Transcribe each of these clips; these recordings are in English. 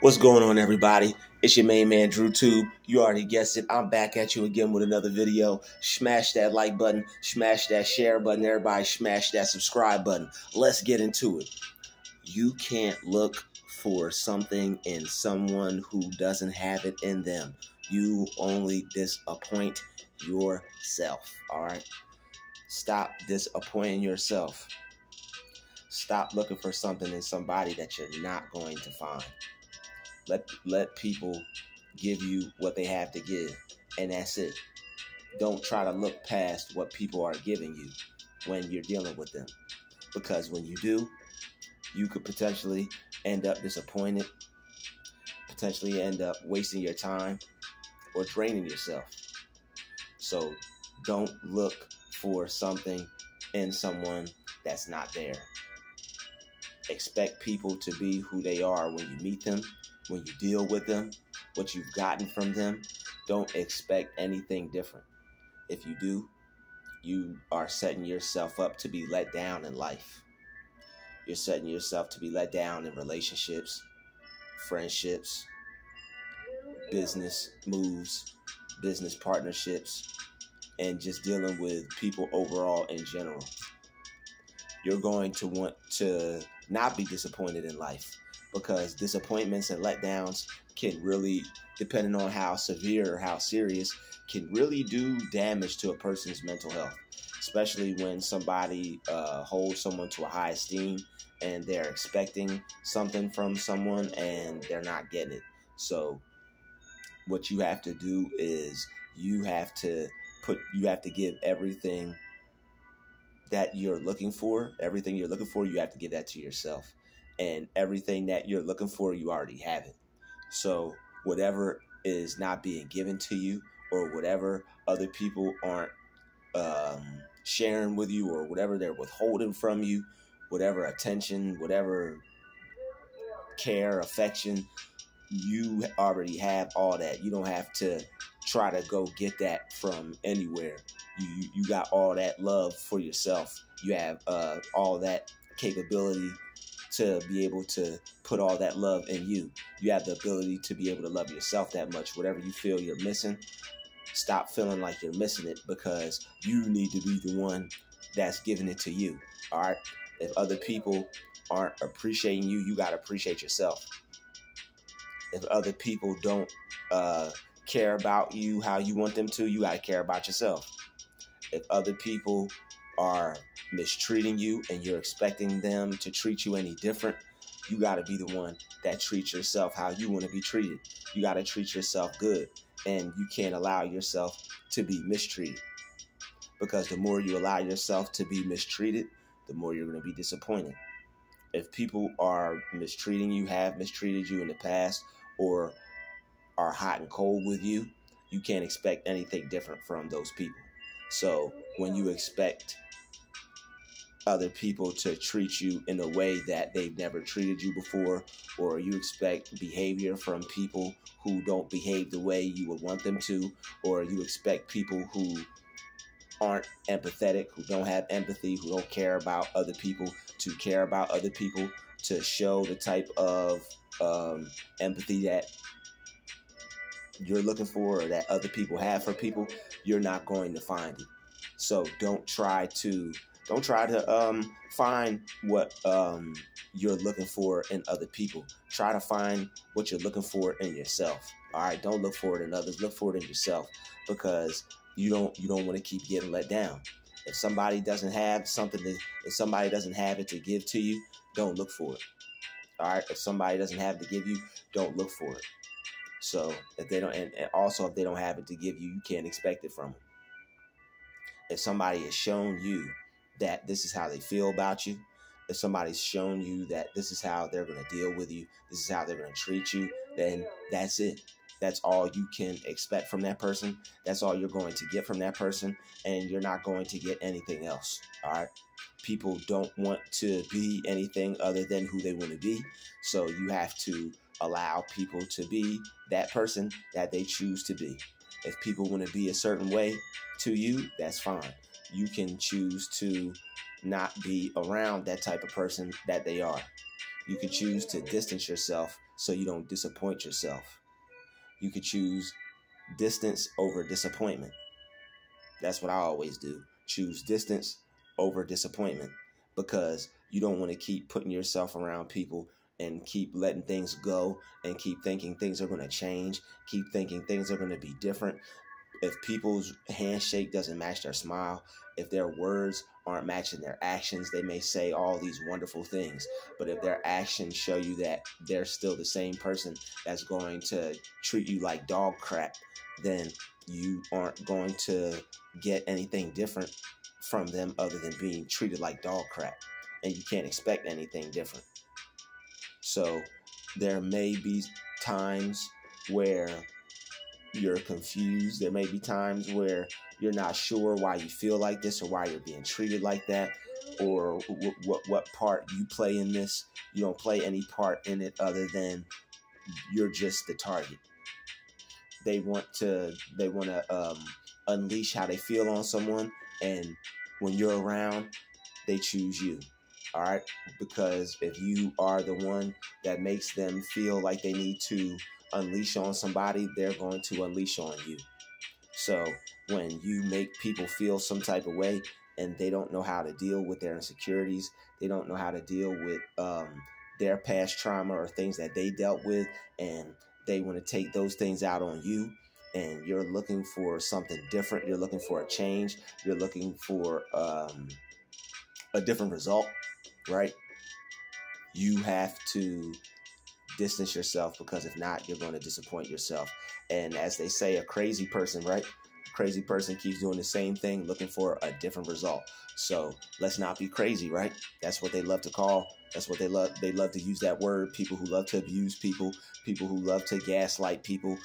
What's going on, everybody? It's your main man, Druuill. You already guessed it. I'm back at you again with another video. Smash that like button. Smash that share button. Everybody smash that subscribe button. Let's get into it. You can't look for something in someone who doesn't have it in them. You only disappoint yourself, all right? Stop disappointing yourself. Stop looking for something in somebody that you're not going to find. Let people give you what they have to give, and that's it. Don't try to look past what people are giving you when you're dealing with them, because when you do, you could potentially end up disappointed, potentially end up wasting your time or draining yourself. So don't look for something in someone that's not there. Expect people to be who they are when you meet them, when you deal with them, what you've gotten from them. Don't expect anything different. If you do, you are setting yourself up to be let down in life. You're setting yourself to be let down in relationships, friendships, business moves, business partnerships, and just dealing with people overall in general. You're going to want to not be disappointed in life, because disappointments and letdowns can really, depending on how severe or how serious, can really do damage to a person's mental health, especially when somebody holds someone to a high esteem and they're expecting something from someone and they're not getting it. So what you have to do is you have to give everything that you're looking for. Everything you're looking for, you have to give that to yourself. And everything that you're looking for, you already have it. So whatever is not being given to you, or whatever other people aren't sharing with you, or whatever they're withholding from you, whatever attention, whatever care, affection, you already have all that. You don't have to try to go get that from anywhere. You got all that love for yourself. You have all that capability to be able to put all that love in you. You have the ability to be able to love yourself that much. Whatever you feel you're missing, stop feeling like you're missing it, because you need to be the one that's giving it to you. All right. If other people aren't appreciating you, you got to appreciate yourself. If other people don't care about you how you want them to, you got to care about yourself. If other people are mistreating you and you're expecting them to treat you any different, you got to be the one that treats yourself how you want to be treated. You got to treat yourself good, and you can't allow yourself to be mistreated, because the more you allow yourself to be mistreated, the more you're going to be disappointed. If people are mistreating you, have mistreated you in the past, or are hot and cold with you, you can't expect anything different from those people. So when you expect other people to treat you in a way that they've never treated you before, or you expect behavior from people who don't behave the way you would want them to, or you expect people who aren't empathetic, who don't have empathy, who don't care about other people, to care about other people, to show the type of empathy that you're looking for, or that other people have for people, you're not going to find it. So don't try to find what you're looking for in other people. Try to find what you're looking for in yourself. All right, don't look for it in others. Look for it in yourself, because you don't want to keep getting let down. If somebody doesn't have it to give to you, don't look for it. All right, if somebody doesn't have it to give you, don't look for it. So if they don't, and also if they don't have it to give you, you can't expect it from them. If somebody has shown you that this is how they feel about you, if somebody's shown you that this is how they're going to deal with you, this is how they're going to treat you, then that's it. That's all you can expect from that person. That's all you're going to get from that person, and you're not going to get anything else. All right. People don't want to be anything other than who they want to be. So you have to allow people to be that person that they choose to be. If people want to be a certain way to you, that's fine. You can choose to not be around that type of person that they are. You could choose to distance yourself so you don't disappoint yourself. You could choose distance over disappointment. That's what I always do. Choose distance over disappointment, because you don't want to keep putting yourself around people and keep letting things go and keep thinking things are going to change, keep thinking things are going to be different. If people's handshake doesn't match their smile, if their words aren't matching their actions, they may say all these wonderful things. But if their actions show you that they're still the same person that's going to treat you like dog crap, then you aren't going to get anything different from them other than being treated like dog crap. And you can't expect anything different. So there may be times where you're confused. There may be times where you're not sure why you feel like this or why you're being treated like that, or what part you play in this. You don't play any part in it other than you're just the target. They want to unleash how they feel on someone, and when you're around, they choose you. All right, because if you are the one that makes them feel like they need to unleash on somebody, they're going to unleash on you. So when you make people feel some type of way and they don't know how to deal with their insecurities, they don't know how to deal with their past trauma or things that they dealt with, and they want to take those things out on you, and you're looking for something different, you're looking for a change, you're looking for a different result, right? You have to distance yourself, because if not, you're going to disappoint yourself. And as they say, a crazy person, right? A crazy person keeps doing the same thing, looking for a different result. So let's not be crazy, right? That's what they love to call. That's what they love. They love to use that word. People who love to abuse people, people who love to gaslight people,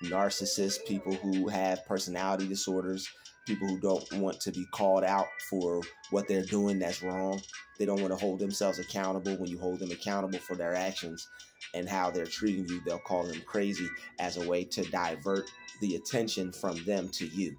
narcissists, people who have personality disorders, people who don't want to be called out for what they're doing that's wrong. They don't want to hold themselves accountable. When you hold them accountable for their actions and how they're treating you, they'll call them crazy as a way to divert the attention from them to you.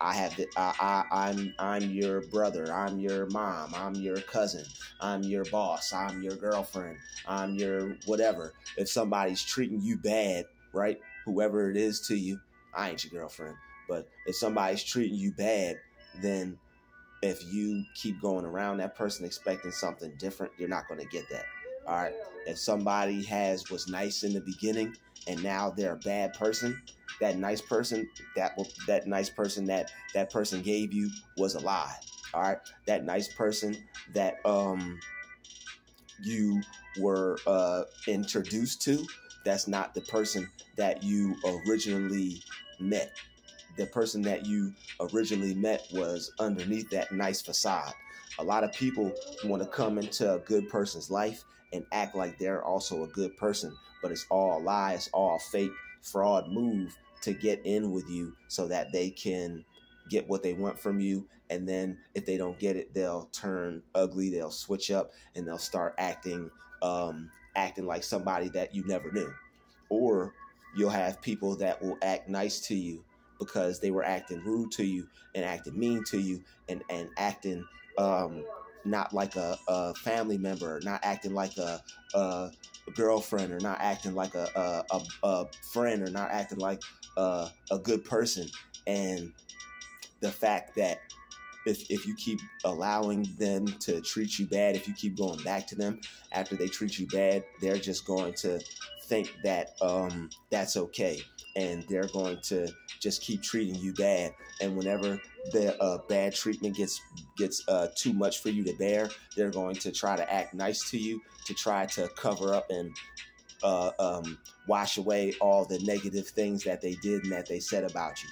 I'm your brother, I'm your mom, I'm your cousin, I'm your boss, I'm your girlfriend, I'm your whatever. If somebody's treating you bad, right, whoever it is to you, I ain't your girlfriend, but if somebody's treating you bad, then if you keep going around that person expecting something different, you're not going to get that. All right. If somebody was nice in the beginning and now they're a bad person, that nice person, that nice person that person gave you was a lie. All right. That nice person that you were introduced to, that's not the person that you originally met. The person that you originally met was underneath that nice facade. A lot of people want to come into a good person's life and act like they're also a good person, but it's all a lie, it's all a fake fraud move to get in with you so that they can get what they want from you. And then if they don't get it, they'll turn ugly, they'll switch up, and they'll start acting like somebody that you never knew. Or you'll have people that will act nice to you because they were acting rude to you and acting mean to you and acting not like a family member, not acting like a girlfriend, or not acting like a friend, or not acting like a good person. And the fact that if you keep allowing them to treat you bad, if you keep going back to them after they treat you bad, they're just going to think that that's okay, and they're going to just keep treating you bad. And whenever the bad treatment gets too much for you to bear, they're going to try to act nice to you to try to cover up and wash away all the negative things that they did and that they said about you.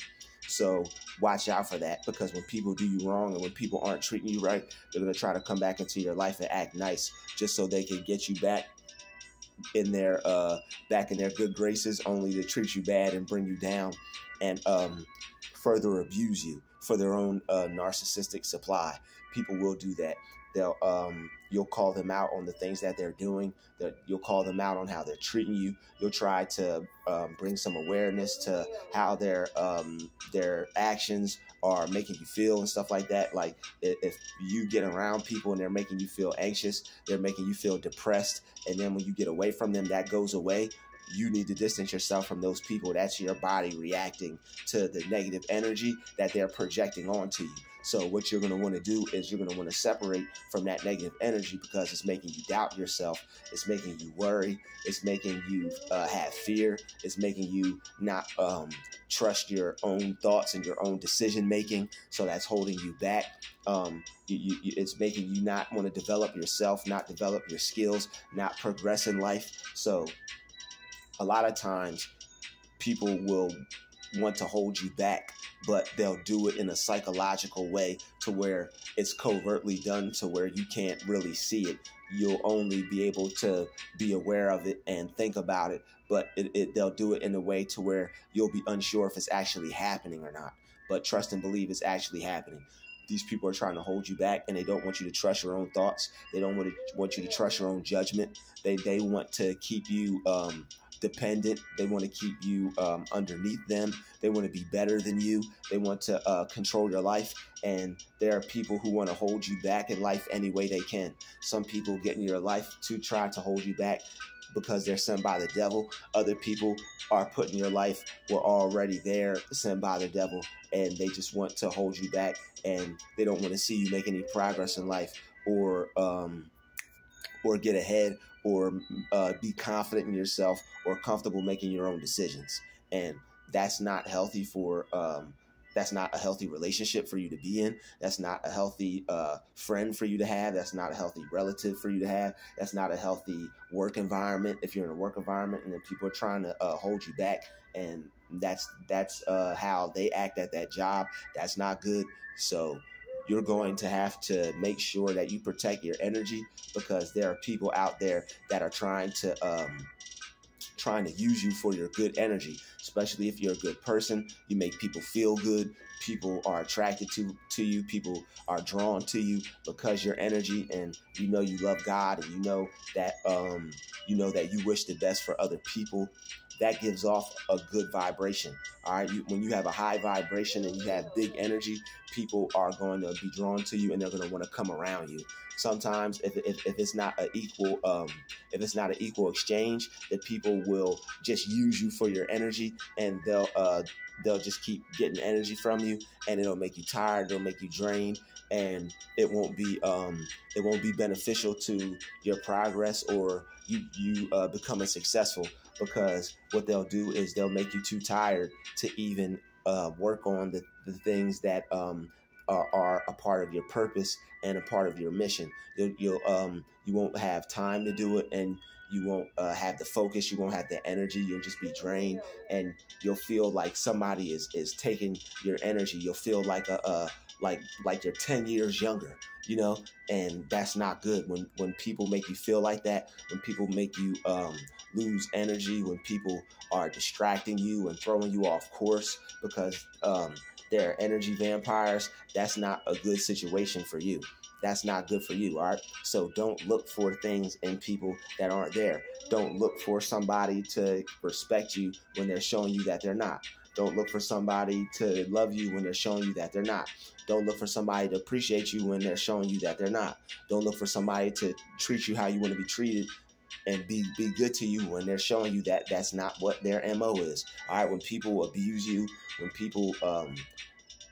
So watch out for that, because when people do you wrong and when people aren't treating you right, they're going to try to come back into your life and act nice just so they can get you back in their good graces, only to treat you bad and bring you down and further abuse you for their own narcissistic supply. People will do that. You'll call them out on the things that they're doing. That you'll call them out on how they're treating you. You'll try to bring some awareness to how their actions are making you feel and stuff like that. Like if you get around people and they're making you feel anxious, they're making you feel depressed, and then when you get away from them, that goes away. You need to distance yourself from those people. That's your body reacting to the negative energy that they're projecting onto you. So what you're going to want to do is you're going to want to separate from that negative energy, because it's making you doubt yourself. It's making you worry. It's making you have fear. It's making you not trust your own thoughts and your own decision making. So that's holding you back. It's making you not want to develop yourself, not develop your skills, not progress in life. So a lot of times people will want to hold you back, but they'll do it in a psychological way to where it's covertly done to where you can't really see it. You'll only be able to be aware of it and think about it, but they'll do it in a way to where you'll be unsure if it's actually happening or not. But trust and believe it's actually happening. These people are trying to hold you back, and they don't want you to trust your own thoughts. They don't want you to trust your own judgment. They want to keep you dependent. They want to keep you underneath them. They want to be better than you. They want to control your life. And there are people who want to hold you back in life any way they can. Some people get in your life to try to hold you back because they're sent by the devil. Other people are put in your life, were already there, sent by the devil, and they just want to hold you back, and they don't want to see you make any progress in life, or get ahead, or be confident in yourself, or comfortable making your own decisions. And that's not healthy for that's not a healthy relationship for you to be in. That's not a healthy friend for you to have. That's not a healthy relative for you to have. That's not a healthy work environment. If you're in a work environment and then people are trying to hold you back, and that's how they act at that job, that's not good. So you're going to have to make sure that you protect your energy, because there are people out there that are trying to use you for your good energy. Especially if you're a good person, you make people feel good. People are attracted to you. People are drawn to you because your energy, and you know you love God, and you know that you wish the best for other people. That gives off a good vibration. All right. When you have a high vibration and you have big energy, people are going to be drawn to you, and they're going to want to come around you. Sometimes if it's not an equal exchange, that people will just use you for your energy, and they'll just keep getting energy from you, and it'll make you tired, it'll make you drained, and it won't be beneficial to your progress or you becoming successful, because what they'll do is they'll make you too tired to even work on the things that are a part of your purpose and a part of your mission. You won't have time to do it, and you won't have the focus. You won't have the energy. You'll just be drained, and you'll feel like somebody is taking your energy. You'll feel like like you're 10 years younger, and that's not good. When people make you feel like that, when people make you lose energy, when people are distracting you and throwing you off course because they're energy vampires, that's not a good situation for you. That's not good for you, all right? So don't look for things in people that aren't there. Don't look for somebody to respect you when they're showing you that they're not. Don't look for somebody to love you when they're showing you that they're not. Don't look for somebody to appreciate you when they're showing you that they're not. Don't look for somebody to treat you how you want to be treated and be good to you when they're showing you that that's not what their MO is. All right, when people abuse you, when people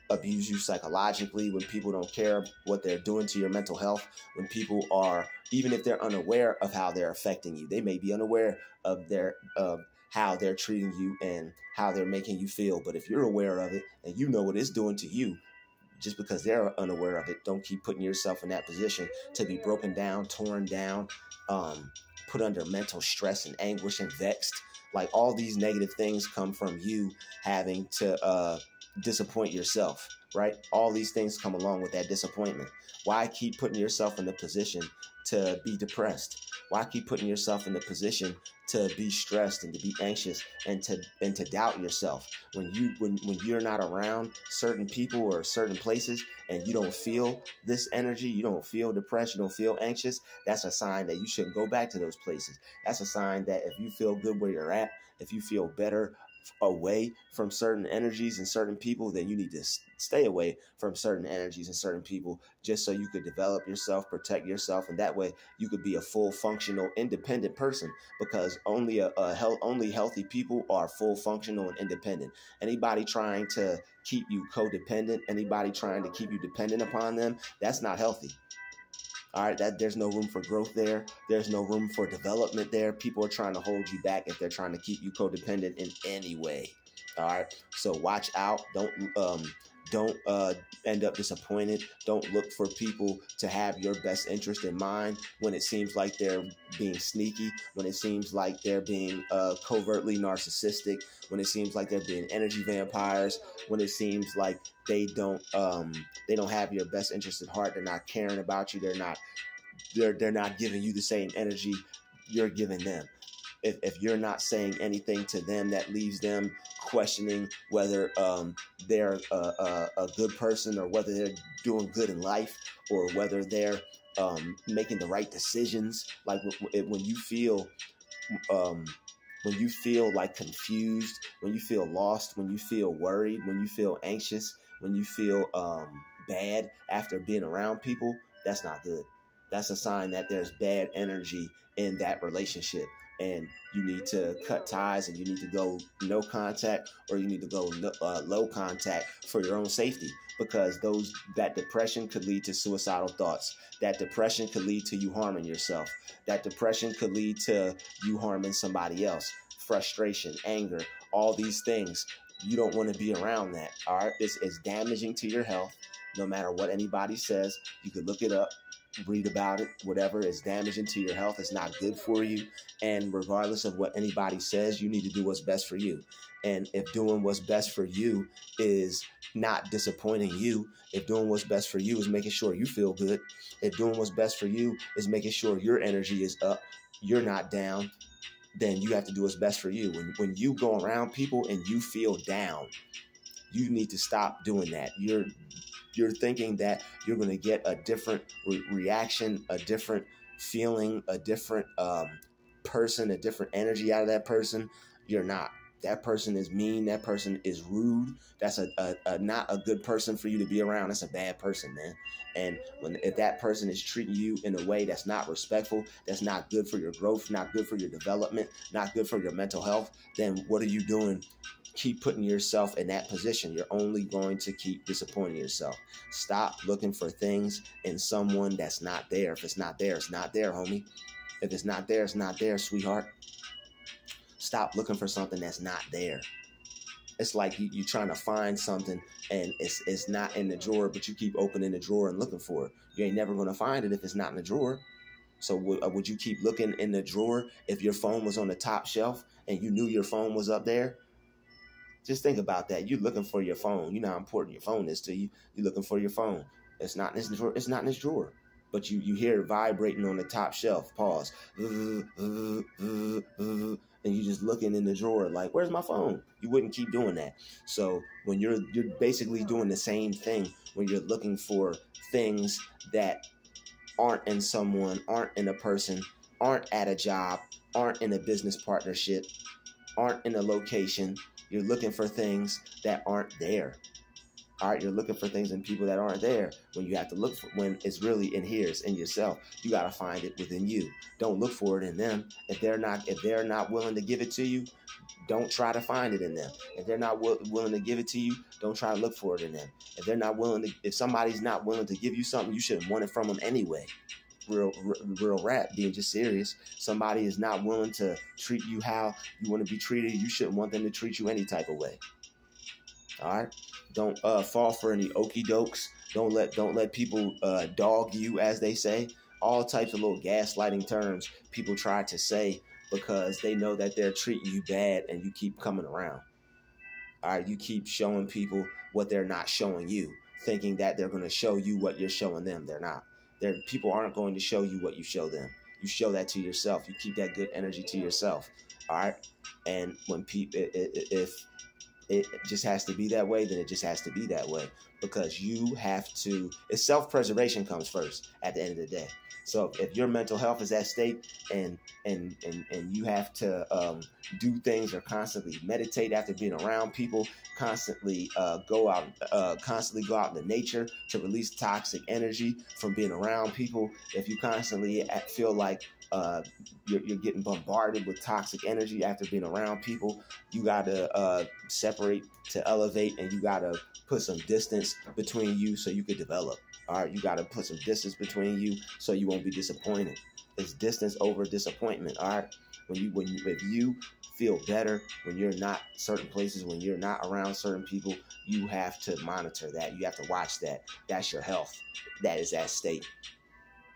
abuse you psychologically, when people don't care what they're doing to your mental health, when people are, even if they're unaware of how they're affecting you, they may be unaware of how they're treating you and how they're making you feel. But if you're aware of it and you know what it's doing to you, just because they're unaware of it, don't keep putting yourself in that position to be broken down, torn down, put under mental stress and anguish and vexed. Like, all these negative things come from you having to disappoint yourself, right? All these things come along with that disappointment. Why keep putting yourself in the position to be depressed? Why keep putting yourself in the position to be stressed and to be anxious and to doubt yourself when you're not around certain people or certain places and you don't feel this energy, you don't feel depressed, you don't feel anxious? That's a sign that you shouldn't go back to those places. That's a sign that if you feel good where you're at, if you feel better away from certain energies and certain people, then you need to stay away from certain energies and certain people, just so you could develop yourself, protect yourself, and that way you could be a full functional independent person, because only healthy people are full functional and independent. Anybody trying to keep you codependent, anybody trying to keep you dependent upon them, that's not healthy. All right, that there's no room for growth there. There's no room for development there. People are trying to hold you back if they're trying to keep you codependent in any way. All right, so watch out. Don't end up disappointed. Don't look for people to have your best interest in mind when it seems like they're being sneaky, when it seems like they're being covertly narcissistic, when it seems like they're being energy vampires, when it seems like they don't have your best interest at heart. They're not caring about you. They're not giving you the same energy you're giving them. If you're not saying anything to them that leaves them questioning whether they're a good person, or whether they're doing good in life, or whether they're making the right decisions, like when you feel like confused, when you feel lost, when you feel worried, when you feel anxious, when you feel bad after being around people, that's not good. That's a sign that there's bad energy in that relationship, and you need to cut ties, and you need to go no contact, or you need to go low contact for your own safety, because that depression could lead to suicidal thoughts. That depression could lead to you harming yourself. That depression could lead to you harming somebody else. Frustration, anger, all these things. You don't want to be around that. All right, it's damaging to your health. No matter what anybody says, you could look it up, read about it, whatever. Is damaging to your health. It's not good for you. And regardless of what anybody says, you need to do what's best for you. And if doing what's best for you is not disappointing you, if doing what's best for you is making sure you feel good, if doing what's best for you is making sure your energy is up, you're not down, then you have to do what's best for you. When you go around people and you feel down, you need to stop doing that. You're thinking that you're going to get a different reaction, a different feeling, a different person, a different energy out of that person. You're not. That person is mean. That person is rude. That's not a good person for you to be around. That's a bad person, man. And if that person is treating you in a way that's not respectful, that's not good for your growth, not good for your development, not good for your mental health, then what are you doing? Keep putting yourself in that position. You're only going to keep disappointing yourself. Stop looking for things in someone that's not there. If it's not there, it's not there, homie. If it's not there, it's not there, sweetheart. Stop looking for something that's not there. It's like you're trying to find something and it's not in the drawer, but you keep opening the drawer and looking for it. You ain't never going to find it if it's not in the drawer. So would you keep looking in the drawer if your phone was on the top shelf and you knew your phone was up there? Just think about that. You're looking for your phone. You know how important your phone is to you. You're looking for your phone. It's not in this drawer. It's not in this drawer. But you hear it vibrating on the top shelf. Pause. And you're just looking in the drawer like, where's my phone? You wouldn't keep doing that. So when you're basically doing the same thing when you're looking for things that aren't in someone, aren't in a person, aren't at a job, aren't in a business partnership, aren't in a location. You're looking for things that aren't there. All right, you're looking for things in people that aren't there when you have to look for, when it's really in here, it's in yourself. You got to find it within you. Don't look for it in them. If they're not willing to give it to you, don't try to find it in them. If they're not willing to give it to you, don't try to look for it in them. If somebody's not willing to give you something, you shouldn't want it from them anyway. Real rap, being just serious. Somebody is not willing to treat you how you want to be treated. You shouldn't want them to treat you any type of way. All right. Don't fall for any okie dokes. Don't let people dog you, as they say. All types of little gaslighting terms people try to say because they know that they're treating you bad and you keep coming around. All right, you keep showing people what they're not showing you, thinking that they're going to show you what you're showing them. They're not. People aren't going to show you what you show them. You show that to yourself. You keep that good energy to yourself. All right. And when people, if it just has to be that way, then it just has to be that way, because you have to, it's self-preservation comes first at the end of the day. So if your mental health is at stake, and you have to do things, or constantly meditate after being around people, constantly go out into nature to release toxic energy from being around people, if you constantly feel like you're getting bombarded with toxic energy after being around people, you got to separate to elevate, and you got to put some distance between you so you could develop. All right, you got to put some distance between you so you won't be disappointed. It's distance over disappointment. All right, if you feel better when you're not certain places, when you're not around certain people, you have to monitor that. You have to watch that. That's your health that is at stake.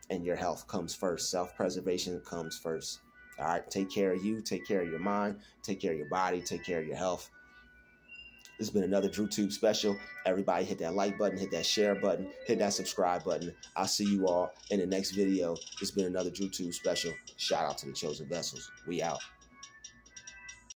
And your health comes first. Self-preservation comes first. All right, take care of you, take care of your mind, take care of your body, take care of your health. This has been another DruuTube special. Everybody hit that like button, hit that share button, hit that subscribe button. I'll see you all in the next video. This has been another DruuTube special. Shout out to the chosen vessels. We out.